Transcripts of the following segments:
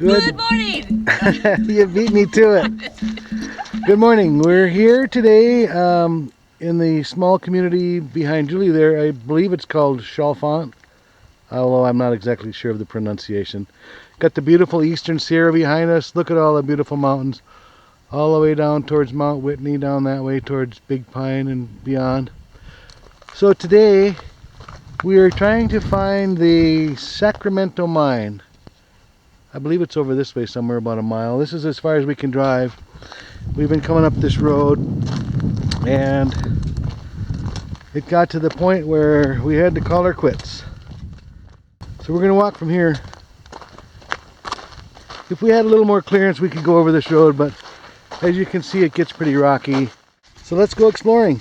Good morning. You beat me to it. Good morning. We're here today in the small community behind Julie there. I believe it's called Chalfant, although I'm not exactly sure of the pronunciation. Got the beautiful eastern Sierra behind us. Look at all the beautiful mountains. All the way down towards Mount Whitney, down that way towards Big Pine and beyond. So today we are trying to find the Sacramento Mine. I believe it's over this way somewhere, about a mile. This is as far as we can drive. We've been coming up this road and it got to the point where we had to call her quits. So we're going to walk from here. If we had a little more clearance we could go over this road, but as you can see it gets pretty rocky. So let's go exploring.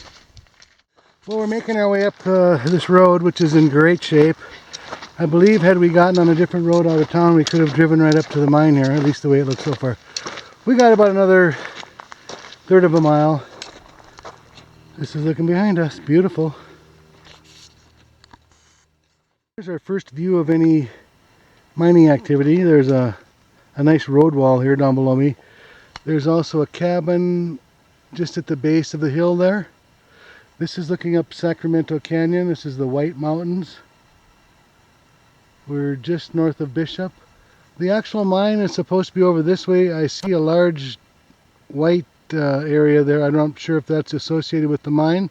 Well, we're making our way up this road, which is in great shape. I believe had we gotten on a different road out of town, we could have driven right up to the mine here, at least the way it looks so far. We got about another third of a mile. This is looking behind us, beautiful. Here's our first view of any mining activity. There's a nice road wall here down below me. There's also a cabin just at the base of the hill there. This is looking up Sacramento Canyon. This is the White Mountains. We're just north of Bishop. The actual mine is supposed to be over this way. I see a large white area there. I'm not sure if that's associated with the mine. I'm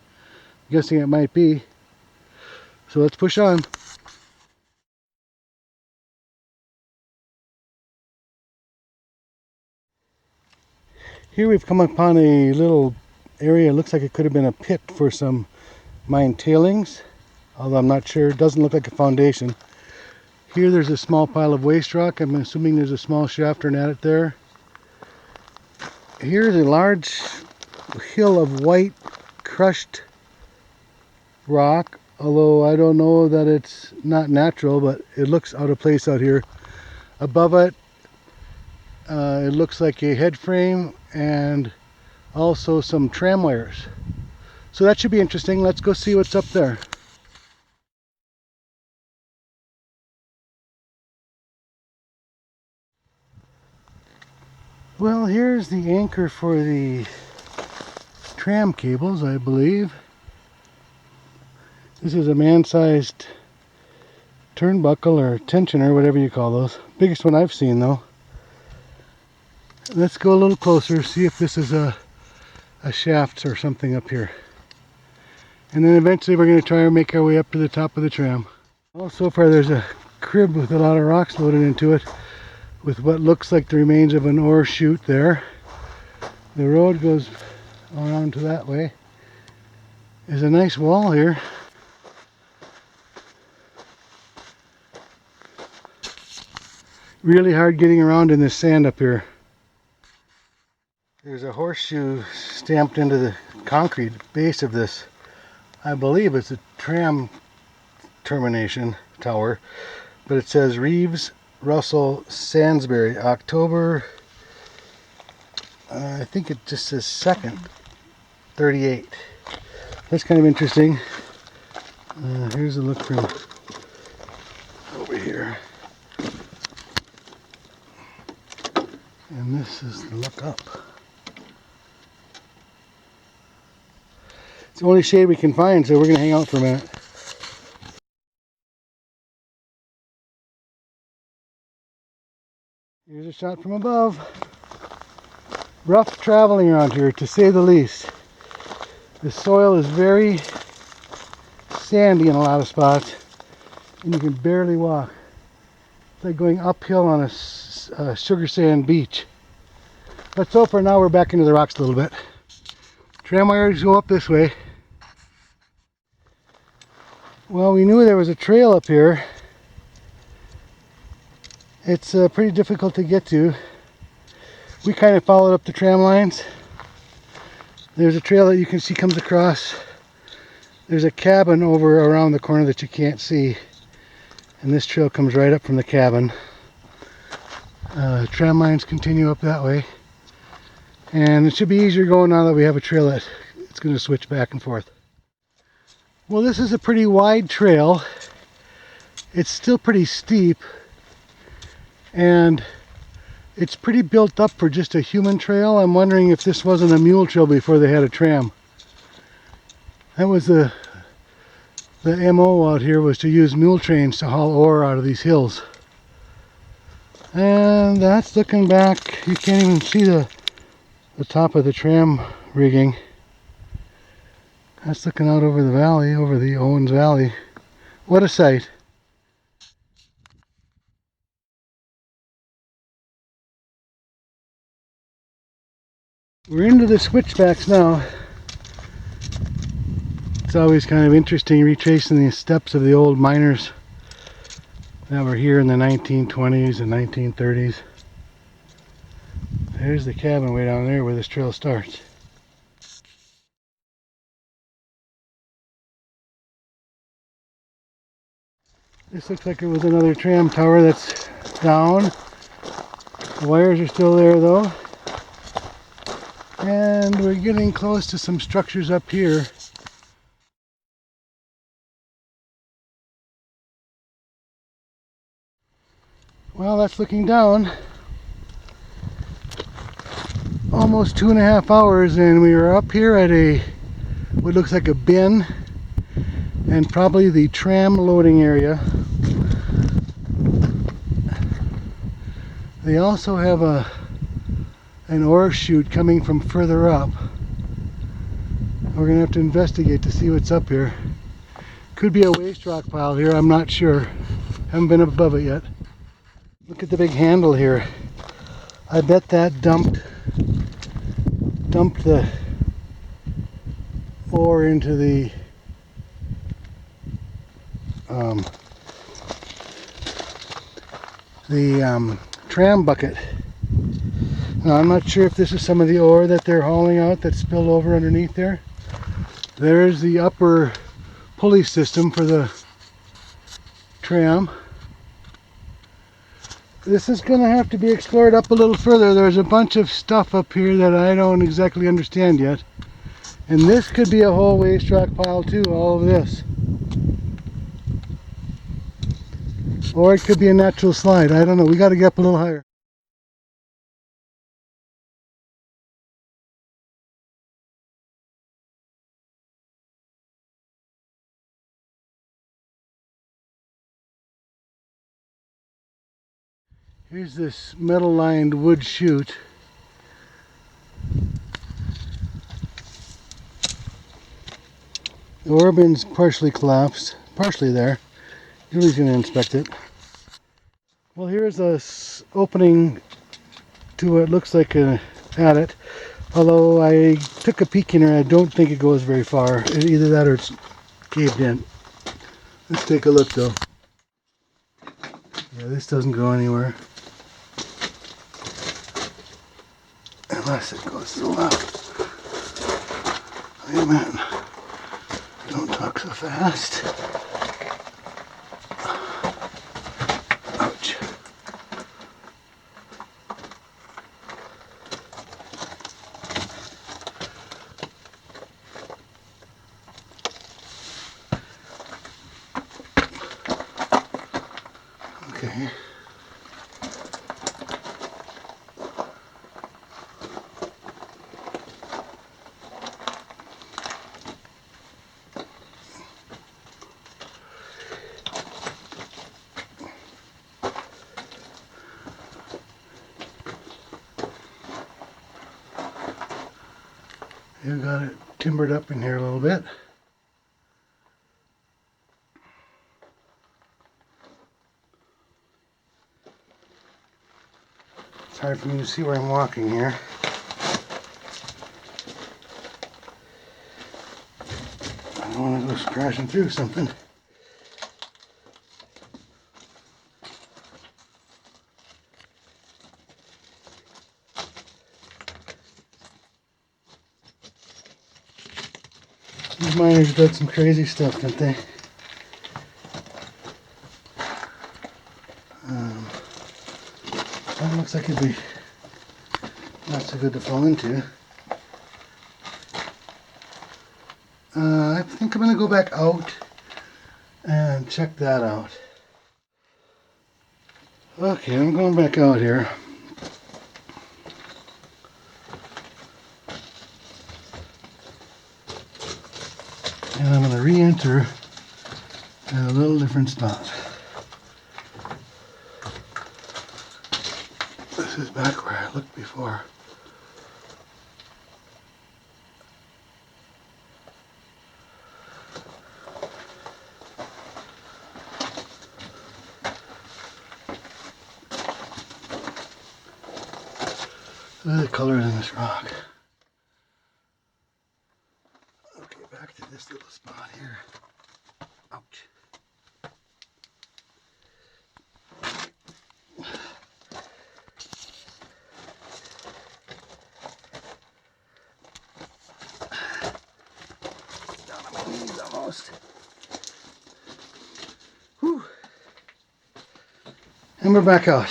guessing it might be. So let's push on. Here we've come upon a little area. It looks like it could have been a pit for some mine tailings, although I'm not sure. It doesn't look like a foundation. Here there's a small pile of waste rock. I'm assuming there's a small shaft or an adit there. Here's a large hill of white crushed rock, although I don't know that it's not natural, but it looks out of place out here. Above it, it looks like a head frame and also some tram wires. So that should be interesting. Let's go see what's up there. Well, here's the anchor for the tram cables, I believe. This is a man-sized turnbuckle or tensioner, whatever you call those. Biggest one I've seen though. Let's go a little closer, see if this is a shaft or something up here. And then eventually we're going to try and make our way up to the top of the tram. Well, so far there's a crib with a lot of rocks loaded into it, with what looks like the remains of an ore chute there. The road goes around to that way. There's a nice wall here. Really hard getting around in this sand up here. There's a horseshoe stamped into the concrete base of this. I believe it's a tram termination tower, but it says Reeves Russell Sainsbury, October, I think it just says 2nd, 38. That's kind of interesting. Here's a look from over here. And this is the look up. It's the only shade we can find, so we're going to hang out for a minute. Here's a shot from above. Rough traveling around here, to say the least. The soil is very sandy in a lot of spots, and you can barely walk. It's like going uphill on a sugar sand beach. But so far now we're back into the rocks a little bit. Tram wires go up this way. Well, we knew there was a trail up here. It's pretty difficult to get to. We kind of followed up the tram lines. There's a trail that you can see comes across. There's a cabin over around the corner that you can't see. And this trail comes right up from the cabin. Tram lines continue up that way. And it should be easier going now that we have a trail that it's going to switch back and forth. Well, this is a pretty wide trail. It's still pretty steep. And It's pretty built up for just a human trail. I'm wondering if this wasn't a mule trail before they had a tram. That was the MO out here, was to use mule trains to haul ore out of these hills. And that's looking back. You can't even see the top of the tram rigging. That's looking out over the valley, over the Owens Valley. What a sight. We're into the switchbacks now. It's always kind of interesting retracing the steps of the old miners that were here in the 1920s and 1930s. There's the cabin way down there where this trail starts. This looks like it was another tram tower that's down. The wires are still there though. And we're getting close to some structures up here. Well, that's looking down. Almost 2.5 hours, and we were up here at what looks like a bin and probably the tram loading area. They also have an ore chute coming from further up. We're gonna have to investigate to see what's up here. Could be a waste rock pile here, I'm not sure. Haven't been above it yet. Look at the big handle here. I bet that dumped the ore into the tram bucket. Now, I'm not sure if this is some of the ore that they're hauling out that's spilled over underneath there. There's the upper pulley system for the tram. This is going to have to be explored up a little further. There's a bunch of stuff up here that I don't exactly understand yet. And this could be a whole waste rock pile too, all of this. Or it could be a natural slide. I don't know. We got to get up a little higher. Here's this metal lined wood chute. The ore bin's partially collapsed, partially there. Julie's going to inspect it. Well, here's a opening to what looks like an adit. Although I took a peek in here, I don't think it goes very far. Either that or it's caved in. Let's take a look though. Yeah, this doesn't go anywhere. Unless it goes to the left. Wait a minute. Don't talk so fast. Ouch. Okay. You got it timbered up in here a little bit. It's hard for me to see where I'm walking here. I don't want to go crashing through something. These miners did some crazy stuff, didn't they? That looks like it'd be not so good to fall into. I think I'm going to go back out and check that out. Okay, I'm going back out here. And I'm going to re-enter at a little different spot. This is back where I looked before. Look at the colors in this rock. Okay, back to this little spot here. Ouch. Down on my knees almost. Whew. And we're back out.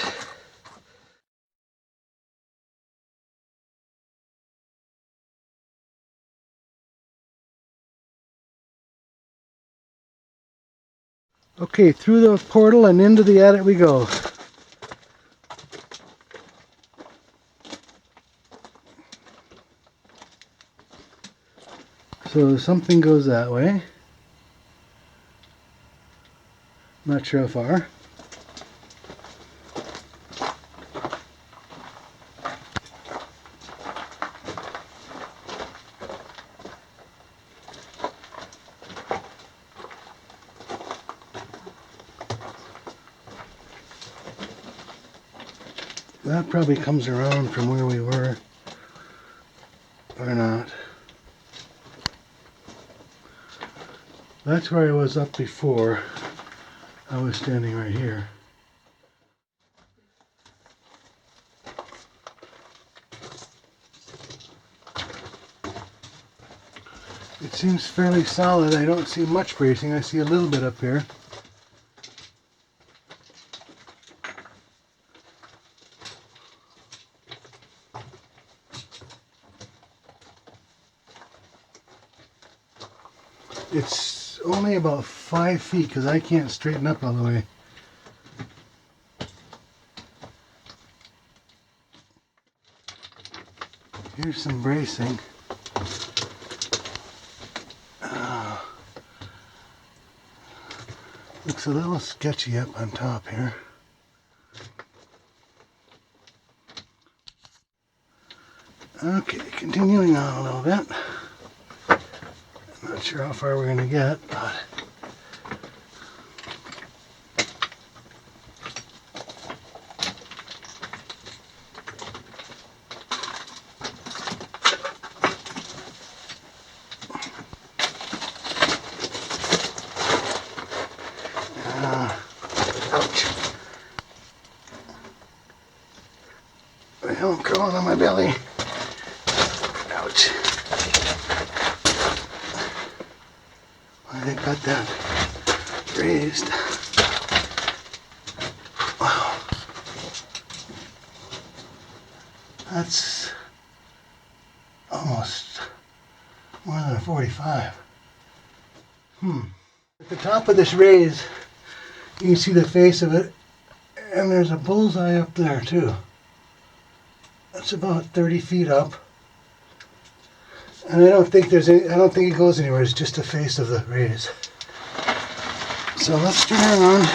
Okay, through the portal and into the attic we go. So something goes that way. Not sure how far. That probably comes around from where we were, or not. That's where I was up before. I was standing right here. It seems fairly solid. I don't see much bracing. I see a little bit up here. It's only about 5 feet because I can't straighten up all the way. Here's some bracing. Looks a little sketchy up on top here. Okay, continuing on a little bit. I'm not sure how far we're going to get, but ouch. Well, I'm crawling on my belly. Ouch. Well, they got that raised. Wow. That's almost more than a 45. At the top of this raise, you can see the face of it, and there's a bullseye up there too. That's about 30 feet up. And I don't think it goes anywhere. It's just the face of the raise. So let's turn around.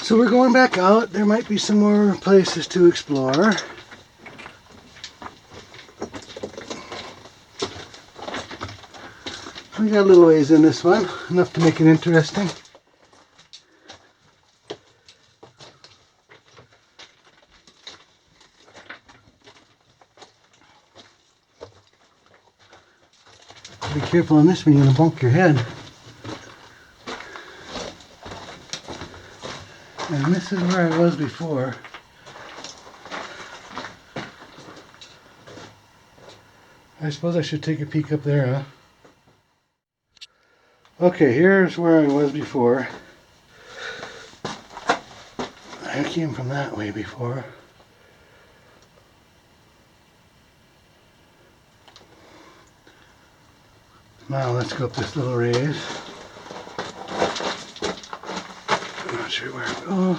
So we're going back out. There might be some more places to explore. We got a little ways in this one, enough to make it interesting. Be careful on this one, you're going to bump your head. And this is where I was before. I suppose I should take a peek up there, huh? Okay, here's where I was before. I came from that way before. Now let's go up this little raise. I'm not sure where it goes.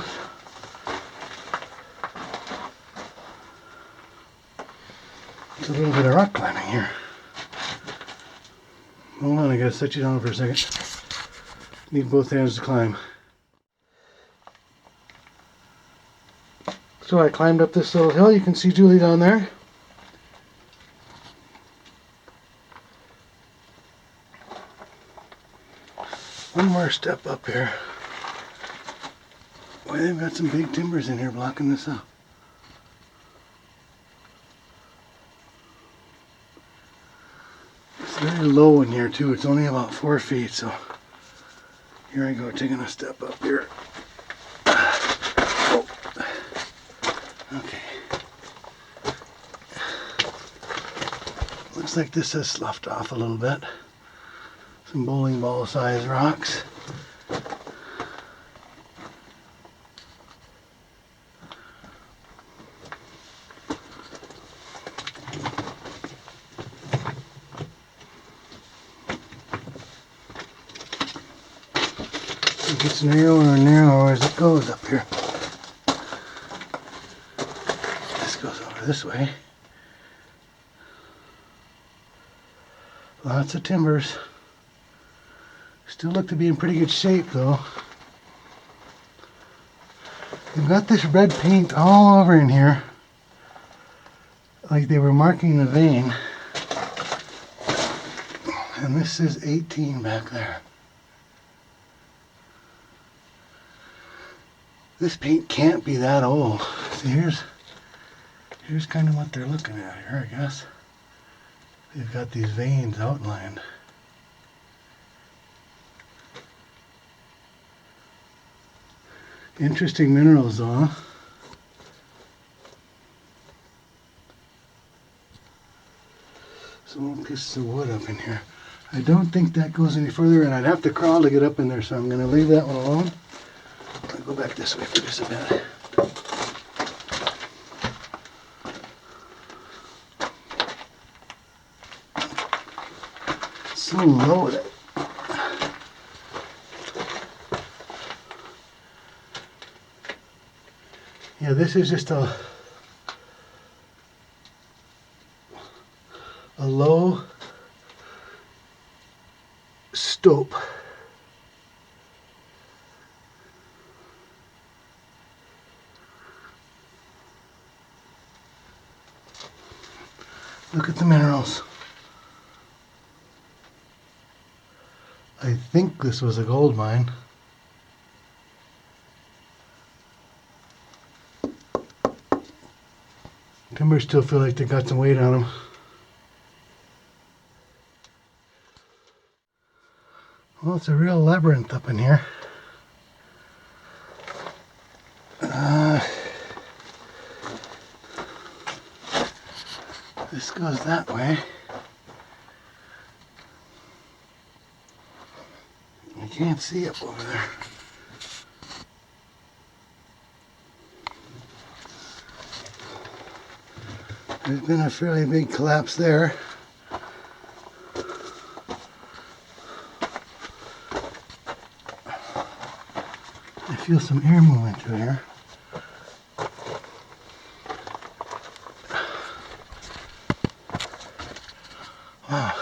It's a little bit of rock climbing here. Hold on, I gotta set you down for a second. Need both hands to climb. So I climbed up this little hill. You can see Julie down there. One more step up here. Boy, they've got some big timbers in here blocking this up. It's very low in here too. It's only about 4 feet, so here I go, taking a step up here. Oh. Okay. Looks like this has sloughed off a little bit. Some bowling ball sized rocks. It gets narrower and narrower as it goes up here. This goes over this way. Lots of timbers. Still look to be in pretty good shape though. They've got this red paint all over in here, like they were marking the vein. And this is 18 back there. This paint can't be that old. See, here's kind of what they're looking at here, I guess. They've got these veins outlined. Interesting minerals though. Some little pieces of wood up in here. I don't think that goes any further, and I'd have to crawl to get up in there, so I'm going to leave that one alone. I'll go back this way for just a bit. It's so low that yeah, this is just a low stope. Look at the minerals. I think this was a gold mine. Timbers still feel like they got some weight on them. Well, it's a real labyrinth up in here. This goes that way. I can't see up over there. There's been a fairly big collapse there. I feel some air moving through here. Wow.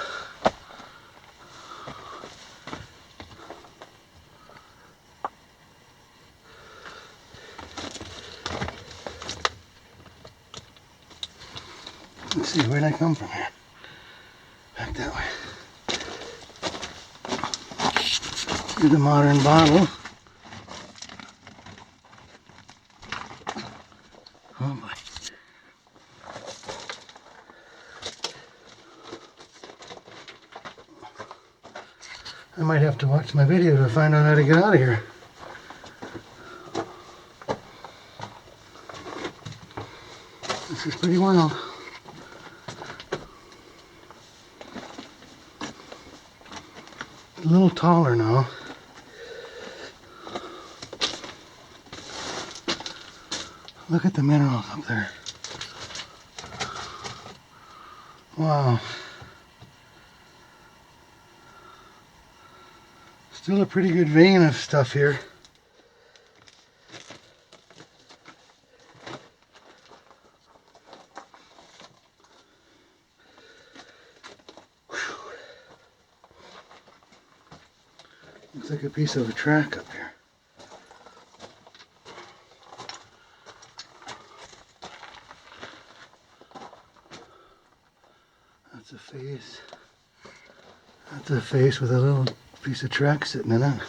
Let's see, where'd I come from here? Back that way. Here's the modern bottle. Oh boy. I might have to watch my video to find out how to get out of here. This is pretty wild. A little taller now. Look at the minerals up there. Wow. Still a pretty good vein of stuff here. Looks like a piece of a track up here. That's a face. That's a face with a little piece of track sitting in it.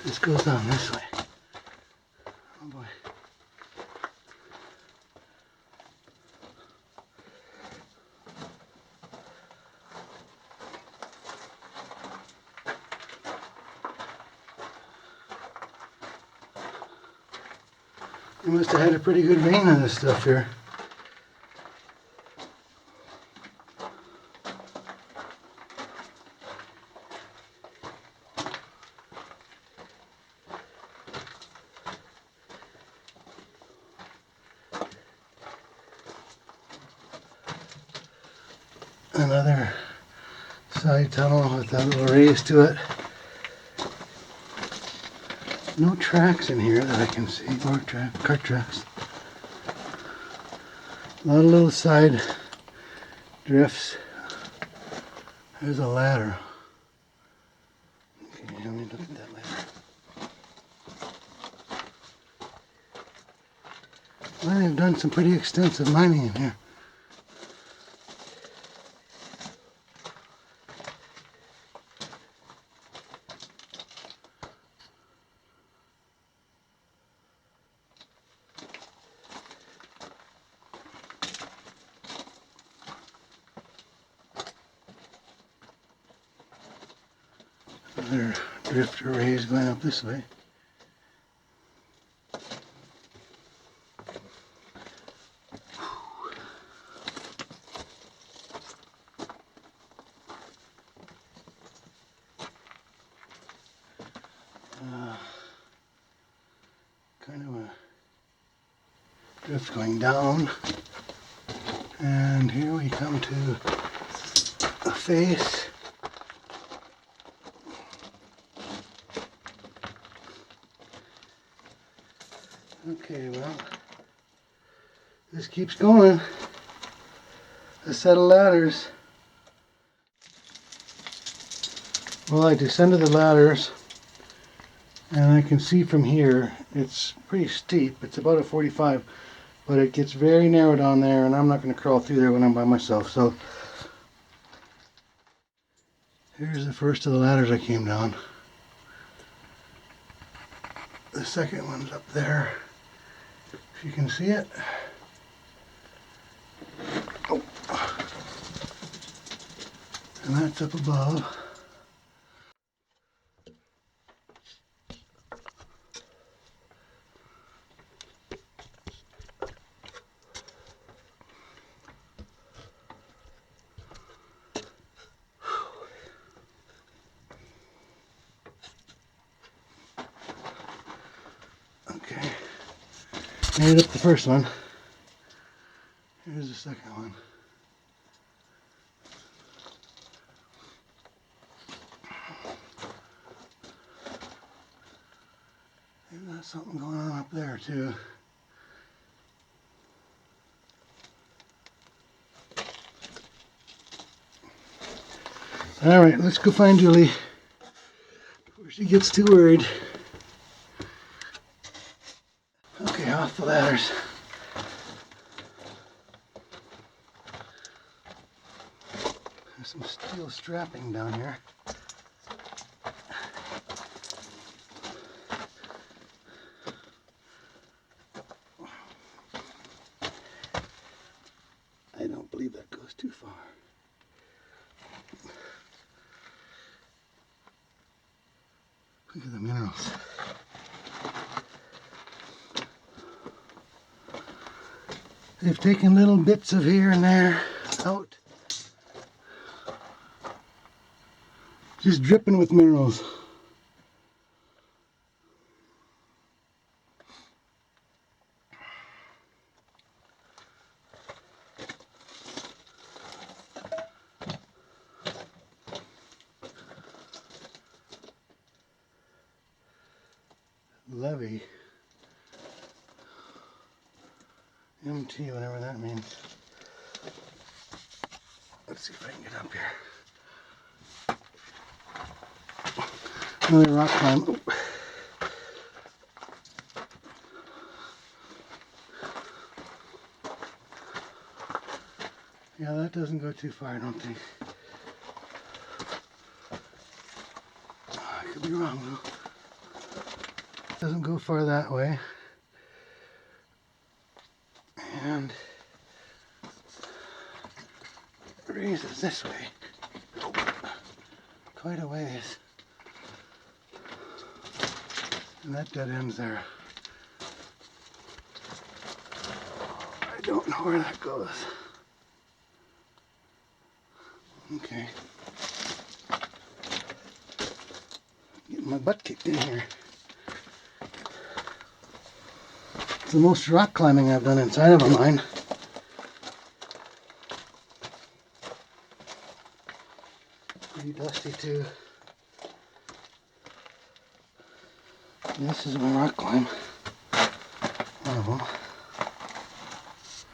This goes down this way. Oh boy. You must have had a pretty good vein of this stuff here. Another side tunnel with that little raise to it. No tracks in here that I can see, or cart tracks. A lot of little side drifts. There's a ladder. Okay, let me look at that ladder. Well, they've done some pretty extensive mining in here. Another drift or raise going up this way. Kind of a drift going down, and here we come to a face. Okay, well, this keeps going. A set of ladders. Well, I descended the ladders, and I can see from here it's pretty steep. It's about a 45, but it gets very narrow down there, and I'm not going to crawl through there when I'm by myself. So here's the first of the ladders I came down. The second one's up there, if you can see it. Oh. And that's up above. Okay, made up the first one. Here's the second one. They've got something going on up there too. All right, let's go find Julie before she gets too worried. Okay, off the ladders. There's some steel strapping down here. I don't believe that goes too far. Look at the minerals. They've taken little bits of here and there out. Just dripping with minerals. levee. MT, whatever that means. Let's see if I can get up here. Another rock climb. Oh. Yeah, that doesn't go too far, I don't think. Oh, I could be wrong though. Doesn't go far that way. And it raises this way. Oh, quite a ways. And that dead ends there. I don't know where that goes. Okay. Getting my butt kicked in here. It's the most rock climbing I've done inside of a mine. Pretty dusty too. This is my rock climb. One of them.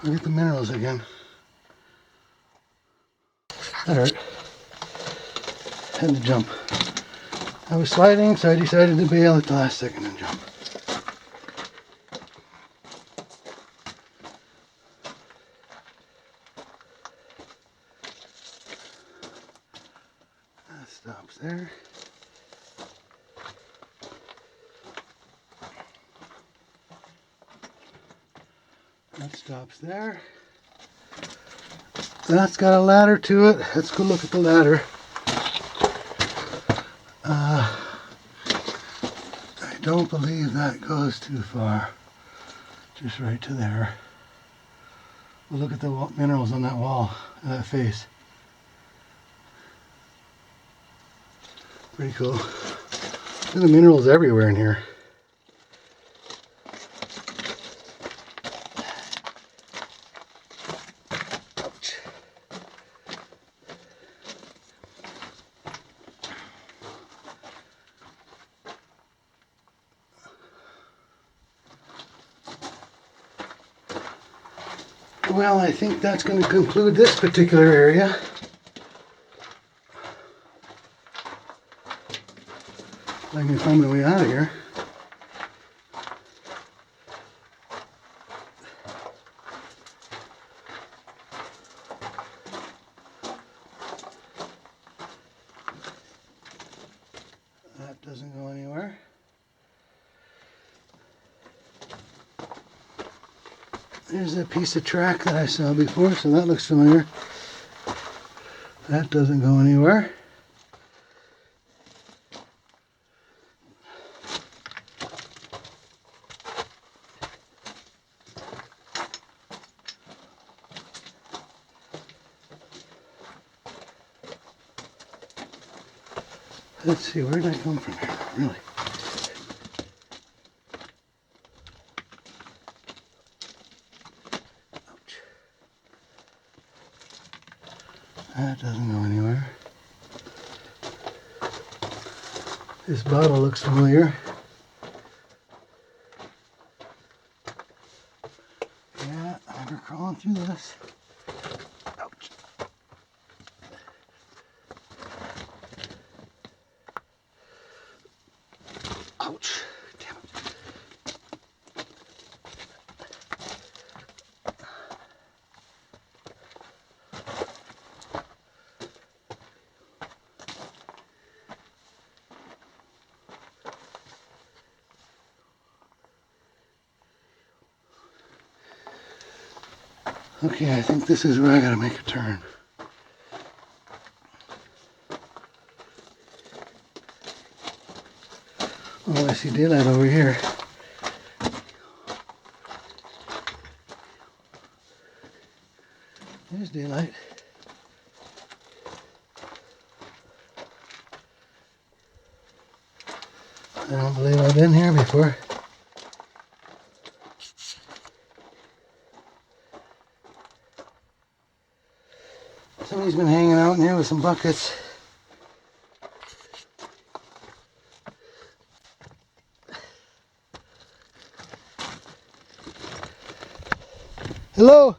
Look at the minerals again. That hurt. Had to jump. I was sliding, so I decided to bail at the last second and jump. That stops there. That stops there. That's got a ladder to it. Let's go look at the ladder. I don't believe that goes too far. Just right to there. We'll look at the minerals on that wall, that face. Pretty cool. Look at the minerals everywhere in here. Ouch. Well, I think that's going to conclude this particular area. I can find my way out of here. That doesn't go anywhere. There's a piece of track that I saw before, so that looks familiar. That doesn't go anywhere. Let's see, where did I come from here? Really? Ouch. That doesn't go anywhere. This bottle looks familiar. Yeah, I'm crawling through this. Ouch. Ouch. Damn it. Okay, I think this is where I gotta make a turn. Oh, I see daylight over here. There's daylight. I don't believe I've been here before. Somebody's been hanging out in here with some buckets. Hello.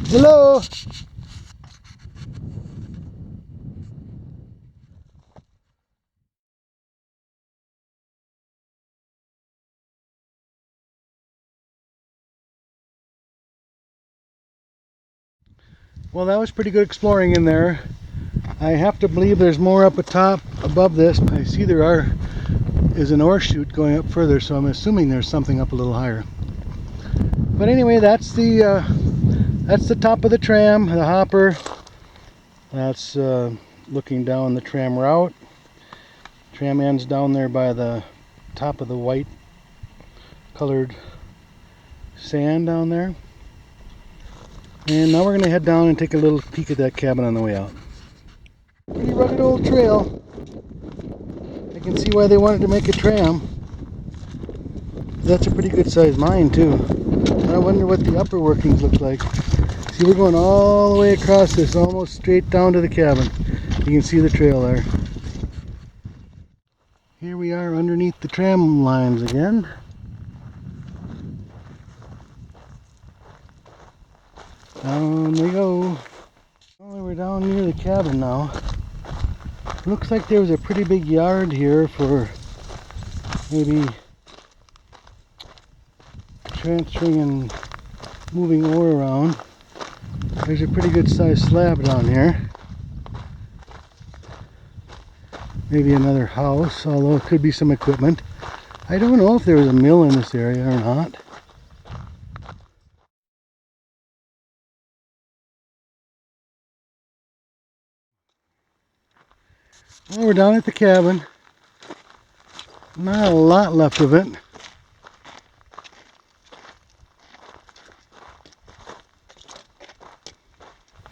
Hello. Well, that was pretty good exploring in there. I have to believe there's more up atop above this. I see there is an ore chute going up further, so I'm assuming there's something up a little higher. But anyway, that's the top of the tram, the hopper. That's looking down the tram route. Tram ends down there by the top of the white colored sand down there. And now we're going to head down and take a little peek at that cabin on the way out. Pretty rugged old trail. I can see why they wanted to make a tram. That's a pretty good sized mine too. I wonder what the upper workings look like. See, we're going all the way across this, almost straight down to the cabin. You can see the trail there. Here we are underneath the tram lines again. Down we go. Well, we're down near the cabin now. Looks like there was a pretty big yard here for maybe transferring and moving ore around. There's a pretty good sized slab down here. Maybe another house, although it could be some equipment. I don't know if there was a mill in this area or not. Well, we're down at the cabin. Not a lot left of it.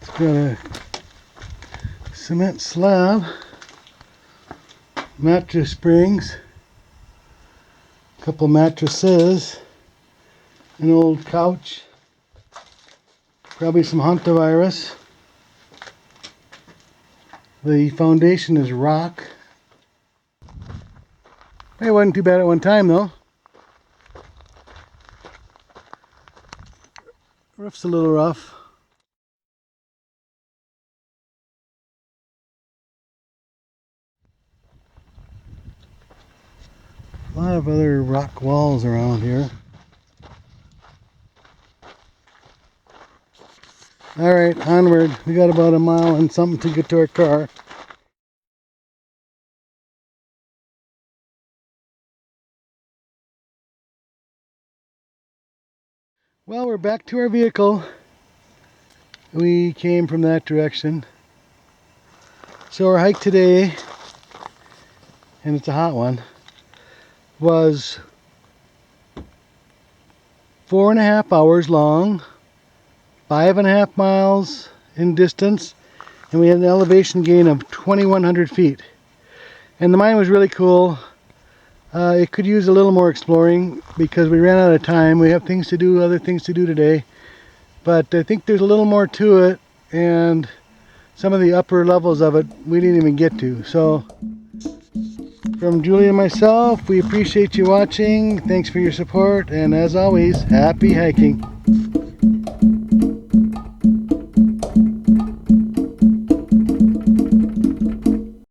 It's got a cement slab, mattress springs, a couple mattresses, an old couch, probably some hantavirus. The foundation is rock. It wasn't too bad at one time though. Roof's a little rough. A lot of other rock walls around here. Alright, onward. We got about a mile and something to get to our car. Well, we're back to our vehicle. We came from that direction. So our hike today, and it's a hot one, was 4.5 hours long, 5.5 miles in distance, and we had an elevation gain of 2,100 feet. And the mine was really cool. It could use a little more exploring because we ran out of time. We have things to do, other things to do today. But I think there's a little more to it, and some of the upper levels of it we didn't even get to. So from Julie and myself, we appreciate you watching. Thanks for your support, and as always, happy hiking.